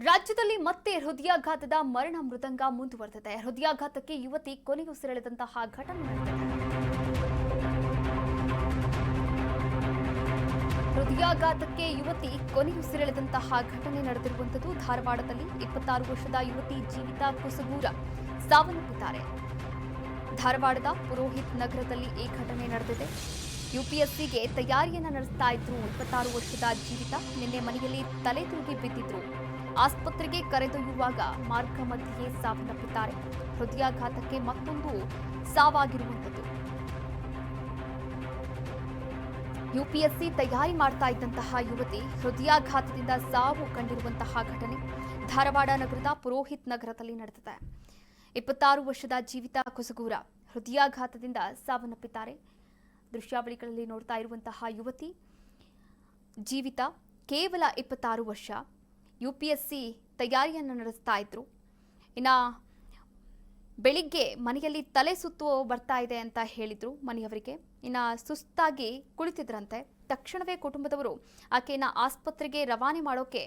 ರಾಜ್ಯದಲ್ಲಿ ಮತ್ತೆ ಹೃದಯಾಘಾತದ ಮರಣ ಮೃದಂಗ ಮುಂದುವರೆದಿದೆ. ಹೃದಯಾಘಾತಕ್ಕೆ ಯುವತಿ ಕೊನೆಯುಸಿರೆಳೆದಂತಹ ಘಟನೆ ನಡೆದಿದೆ. ಹೃದಯಾಘಾತಕ್ಕೆ ಯುವತಿ ಕೊನೆಯುಸಿರೆಳೆದಂತಹ ಘಟನೆ ನಡೆದಿರುವಂತದ್ದು ಧಾರವಾಡದಲ್ಲಿ 26 ವರ್ಷದ ಯುವತಿ ಜೀವಿತಾ ಕುಸಗೂರ ಸಾವನ್ನಪ್ಪಿದ್ದಾರೆ. ಧಾರವಾಡದ ಪುರೋಹಿತ್ ನಗರದಲ್ಲಿ ಈ ಘಟನೆ ನಡೆದಿದೆ. ಯುಪಿಎಸ್ಸಿಗೆ ತಯಾರಿಯನ್ನ ನಡೆಸ್ತಾ ಇದ್ರು 26 ವರ್ಷದ ಜೀವಿತಾ ನಿನ್ನೆ ಮನೆಯಲ್ಲಿ ತಲೆ ತಿರುಗಿ ಬಿದ್ದಿದ್ರು. ಆಸ್ಪತ್ರೆಗೆ ಕರೆದೊಯ್ಯುವಾಗ ಮಾರ್ಗ ಮಧ್ಯೆಯೇ ಸಾವನ್ನಪ್ಪಿದ್ದಾರೆ. ಹೃದಯಾಘಾತಕ್ಕೆ ಮತ್ತೊಂದು ಸಾವಾಗಿರುವಂಥದ್ದು. ಯುಪಿಎಸ್ಸಿ ತಯಾರಿ ಮಾಡ್ತಾ ಇದ್ದಂತಹ ಯುವತಿ ಹೃದಯಾಘಾತದಿಂದ ಸಾವು ಕಂಡಿರುವಂತಹ ಘಟನೆ ಧಾರವಾಡ ನಗರದ ಪುರೋಹಿತ್ ನಗರದಲ್ಲಿ ನಡೆದಿದೆ. 26 ವರ್ಷದ ಜೀವಿತಾ ಕುಸಗೂರ ಹೃದಯಾಘಾತದಿಂದ ಸಾವನ್ನಪ್ಪಿದ್ದಾರೆ. ದೃಶ್ಯಾವಳಿಗಳಲ್ಲಿ ನೋಡ್ತಾ ಇರುವಂತಹ ಯುವತಿ ಜೀವಿತಾ ಕೇವಲ 26 ವರ್ಷ. ಯುಪಿಎಸ್ಸಿ ತಯಾರಿಯನ್ನು ನಡೆಸ್ತಾ ಇದ್ರು. ಬೆಳಿಗ್ಗೆ ಮನೆಯಲ್ಲಿ ತಲೆ ಸುತ್ತು ಬರ್ತಾ ಇದೆ ಅಂತ ಹೇಳಿದ್ರು ಮನೆಯವರಿಗೆ. ಸುಸ್ತಾಗಿ ಕುಳಿತಿದ್ರಂತೆ. ತಕ್ಷಣವೇ ಕುಟುಂಬದವರು ಆಕೆಯನ್ನು ಆಸ್ಪತ್ರೆಗೆ ರವಾನೆ ಮಾಡೋಕೆ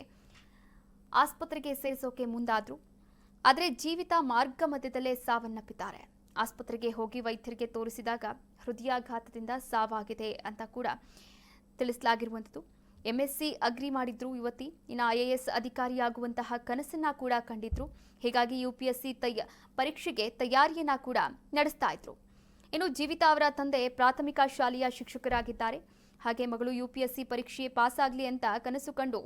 ಆಸ್ಪತ್ರೆಗೆ ಸೇರಿಸೋಕೆ ಮುಂದಾದ್ರು. ಆದರೆ ಜೀವಿತಾ ಮಾರ್ಗ ಮಧ್ಯದಲ್ಲೇ ಸಾವನ್ನಪ್ಪಿದ್ದಾರೆ. ಆಸ್ಪತ್ರೆಗೆ ಹೋಗಿ ವೈದ್ಯರಿಗೆ ತೋರಿಸಿದಾಗ ಹೃದಯಾಘಾತದಿಂದ ಸಾವಾಗಿದೆ ಅಂತ ಕೂಡ ತಿಳಿಸಲಾಗಿರುವಂಥದ್ದು. ಎಂಎಸ್ಸಿ ಅಗ್ರಿ ಮಾಡಿದ್ರು ಯುವತಿ. IAS ಅಧಿಕಾರಿಯಾಗುವಂತಹ ಕನಸನ್ನ ಕೂಡ ಕಂಡಿದ್ರು. ಹೀಗಾಗಿ ಯುಪಿಎಸ್ಸಿ ಪರೀಕ್ಷೆಗೆ ತಯಾರಿಯನ್ನ ಕೂಡ ನಡೆಸ್ತಾ ಇದ್ರು. ಇನ್ನು ಜೀವಿತಾ ಅವರ ತಂದೆ ಪ್ರಾಥಮಿಕ ಶಾಲೆಯ ಶಿಕ್ಷಕರಾಗಿದ್ದಾರೆ. ಹಾಗೆ ಮಗಳು ಯುಪಿಎಸ್ಸಿ ಪರೀಕ್ಷೆ ಪಾಸ್ ಆಗಲಿ ಅಂತ ಕನಸು ಕಂಡು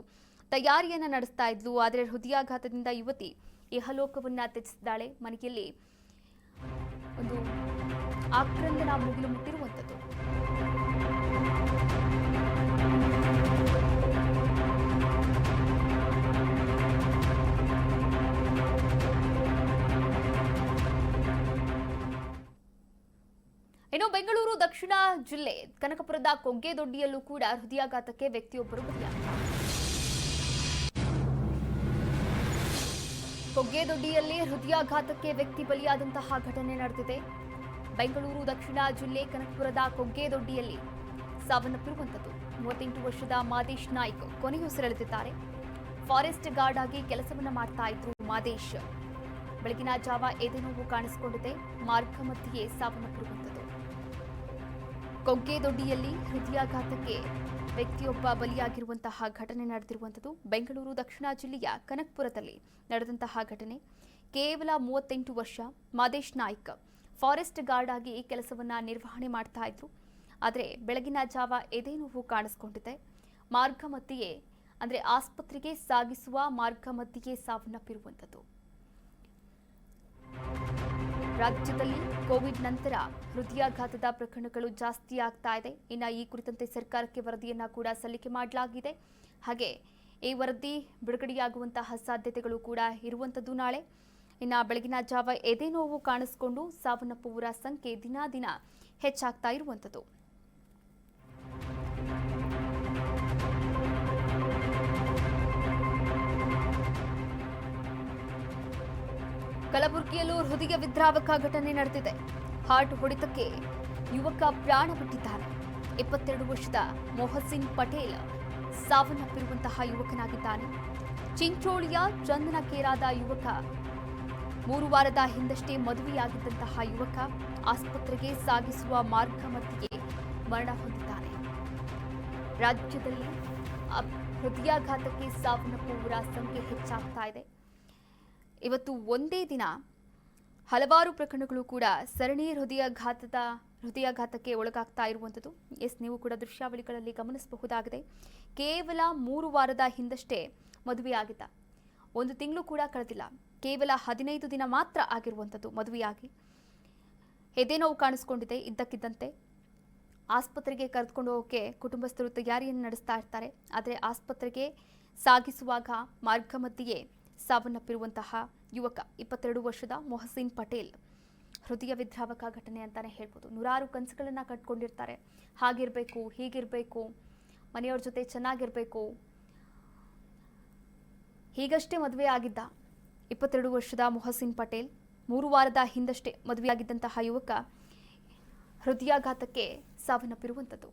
ತಯಾರಿಯನ್ನ ನಡೆಸ್ತಾ ಇದ್ಲು. ಆದರೆ ಹೃದಯಾಘಾತದಿಂದ ಯುವತಿ ಇಹಲೋಕವನ್ನ ತ್ಯಜಿಸಿದ್ದಾಳೆ. ಮನೆಯಲ್ಲಿ ಒಂದು ಆಕ್ರಂದನ ಮುಗಿಲು ಮುಟ್ಟಿರುವಂಥದ್ದು. ಇನ್ನು ಬೆಂಗಳೂರು ದಕ್ಷಿಣ ಜಿಲ್ಲೆ ಕನಕಪುರದ ಕೊಗ್ಗೆದೊಡ್ಡಿಯಲ್ಲೂ ಕೂಡ ಹೃದಯಾಘಾತಕ್ಕೆ ವ್ಯಕ್ತಿಯೊಬ್ಬರು ಬಲಿಯಾಗಿದ್ದಾರೆ. ಕೊಗ್ಗೆದೊಡ್ಡಿಯಲ್ಲಿ ಹೃದಯಾಘಾತಕ್ಕೆ ವ್ಯಕ್ತಿ ಬಲಿಯಾದಂತಹ ಘಟನೆ ನಡೆದಿದೆ. ಬೆಂಗಳೂರು ದಕ್ಷಿಣ ಜಿಲ್ಲೆ ಕನಕಪುರದ ಕೊಗ್ಗೆದೊಡ್ಡಿಯಲ್ಲಿ ಸಾವನ್ನಪ್ಪಿರುವಂಥದ್ದು. 38 ವರ್ಷದ ಮಾದೇಶ್ ನಾಯ್ಕ್ ಕೊನೆಯುಸಿರೆಳೆದಿದ್ದಾರೆ. ಫಾರೆಸ್ಟ್ ಗಾರ್ಡ್ ಆಗಿ ಕೆಲಸವನ್ನ ಮಾಡ್ತಾ ಇದ್ರು ಮಾದೇಶ್. ಬೆಳಗಿನ ಜಾವ ಎದೆನೋವು ಕಾಣಿಸಿಕೊಂಡಿದೆ. ಮಾರ್ಗ ಮಧ್ಯೆಯೇ ಸಾವನ್ನಪ್ಪಿರುವಂಥದ್ದು. ಕೊಗ್ಗೆದೊಡ್ಡಿಯಲ್ಲಿ ಹೃದಯಾಘಾತಕ್ಕೆ ವ್ಯಕ್ತಿಯೊಬ್ಬ ಬಲಿಯಾಗಿರುವಂತಹ ಘಟನೆ ನಡೆದಿರುವಂಥದ್ದು. ಬೆಂಗಳೂರು ದಕ್ಷಿಣ ಜಿಲ್ಲೆಯ ಕನಕಪುರದಲ್ಲಿ ನಡೆದಂತಹ ಘಟನೆ. ಕೇವಲ 38 ವರ್ಷ ಮಾದೇಶ್ ನಾಯ್ಕ್ ಫಾರೆಸ್ಟ್ ಗಾರ್ಡ್ ಆಗಿ ಕೆಲಸವನ್ನ ನಿರ್ವಹಣೆ ಮಾಡ್ತಾ ಇದ್ರು. ಆದರೆ ಬೆಳಗಿನ ಜಾವ ಎದೆನೋವು ಕಾಣಿಸಿಕೊಂಡಿದೆ. ಮಾರ್ಗ ಮಧ್ಯೆಯೇ ಅಂದ್ರೆ ಆಸ್ಪತ್ರೆಗೆ ಸಾಗಿಸುವ ಮಾರ್ಗ ಮಧ್ಯೆಯೇ ಸಾವನ್ನಪ್ಪಿರುವಂಥದ್ದು. ರಾಜ್ಯದಲ್ಲಿ ಕೋವಿಡ್ ನಂತರ ಹೃದಯಾಘಾತದ ಪ್ರಕರಣಗಳು ಜಾಸ್ತಿ ಆಗ್ತಾ ಇದೆ. ಈ ಕುರಿತಂತೆ ಸರ್ಕಾರಕ್ಕೆ ವರದಿಯನ್ನ ಕೂಡ ಸಲ್ಲಿಕೆ ಮಾಡಲಾಗಿದೆ. ಹಾಗೆ ಈ ವರದಿ ಬಿಡುಗಡೆಯಾಗುವಂತಹ ಸಾಧ್ಯತೆಗಳು ಕೂಡ ಇರುವಂಥದ್ದು ನಾಳೆ. ಬೆಳಗಿನ ಜಾವ ಎದೆನೋವು ಕಾಣಿಸಿಕೊಂಡು ಸಾವನ್ನಪ್ಪುವರ ಸಂಖ್ಯೆ ದಿನ ಹೆಚ್ಚಾಗ್ತಾ ಇರುವಂಥದ್ದು. ಕಲಬುರಗಿಯಲ್ಲೂ ಹೃದಯ ವಿದ್ರಾವಕ ಘಟನೆ ನಡೆದಿದೆ. ಹಾರ್ಟ್ ಹೊಡೆತಕ್ಕೆ ಯುವಕ ಪ್ರಾಣ ಬಿಟ್ಟಿದ್ದಾನೆ. 22 ವರ್ಷದ ಮೊಹಸಿನ್ ಪಟೇಲ್ ಸಾವನ್ನಪ್ಪಿರುವಂತಹ ಯುವಕನಾಗಿದ್ದಾನೆ. ಚಿಂಚೋಳಿಯ ಚಂದನಕೇರಾದ ಯುವಕ. 3 ವಾರದ ಹಿಂದಷ್ಟೇ ಮದುವೆಯಾಗಿದ್ದಂತಹ ಯುವಕ ಆಸ್ಪತ್ರೆಗೆ ಸಾಗಿಸುವ ಮಾರ್ಗ ಮಧ್ಯೆಯೇ ಮರಣ ಹೊಂದಿದ್ದಾನೆ. ರಾಜ್ಯದಲ್ಲಿ ಹೃದಯಾಘಾತಕ್ಕೆ ಸಾವನ್ನಪ್ಪುವವರ ಸಂಖ್ಯೆ ಹೆಚ್ಚಾಗ್ತಾ ಇದೆ. ಇವತ್ತು ಒಂದೇ ದಿನ ಹಲವಾರು ಪ್ರಕರಣಗಳು ಕೂಡ ಸರಣಿ ಹೃದಯಾಘಾತಕ್ಕೆ ಒಳಗಾಗ್ತಾ ಇರುವಂಥದ್ದು. ನೀವು ಕೂಡ ದೃಶ್ಯಾವಳಿಗಳಲ್ಲಿ ಗಮನಿಸಬಹುದಾಗಿದೆ. ಕೇವಲ 3 ವಾರದ ಹಿಂದಷ್ಟೇ ಮದುವೆಯಾಗಿದ್ದ. 1 ತಿಂಗಳು ಕೂಡ ಕಳೆದಿಲ್ಲ. ಕೇವಲ 15 ದಿನ ಮಾತ್ರ ಆಗಿರುವಂಥದ್ದು ಮದುವೆಯಾಗಿ. ಎದೆನೋವು ಕಾಣಿಸ್ಕೊಂಡಿದೆ. ಇದ್ದಕ್ಕಿದ್ದಂತೆ ಆಸ್ಪತ್ರೆಗೆ ಕರೆದುಕೊಂಡು ಹೋಗೋಕೆ ಕುಟುಂಬಸ್ಥರು ತಯಾರಿಯನ್ನು ನಡೆಸ್ತಾ ಇರ್ತಾರೆ. ಆದರೆ ಆಸ್ಪತ್ರೆಗೆ ಸಾಗಿಸುವಾಗ ಮಾರ್ಗ ಮಧ್ಯೆಯೇ ಸಾವನ್ನಪ್ಪಿರುವಂತಹ ಯುವಕ 22 ವರ್ಷದ ಮೊಹಸಿನ್ ಪಟೇಲ್. ಹೃದಯ ವಿದ್ರಾವಕ ಘಟನೆ ಅಂತಾನೆ ಹೇಳ್ಬೋದು. ನೂರಾರು ಕನಸುಗಳನ್ನ ಕಟ್ಕೊಂಡಿರ್ತಾರೆ. ಹಾಗಿರ್ಬೇಕು, ಹೀಗಿರ್ಬೇಕು, ಮನೆಯವ್ರ ಜೊತೆ ಚೆನ್ನಾಗಿರ್ಬೇಕು. ಹೀಗಷ್ಟೇ ಮದುವೆ ಆಗಿದ್ದ 22 ವರ್ಷದ ಮೊಹಸಿನ್ ಪಟೇಲ್. 3 ವಾರದ ಹಿಂದಷ್ಟೇ ಮದುವೆಯಾಗಿದ್ದಂತಹ ಯುವಕ ಹೃದಯಾಘಾತಕ್ಕೆ ಸಾವನ್ನಪ್ಪಿರುವಂಥದ್ದು.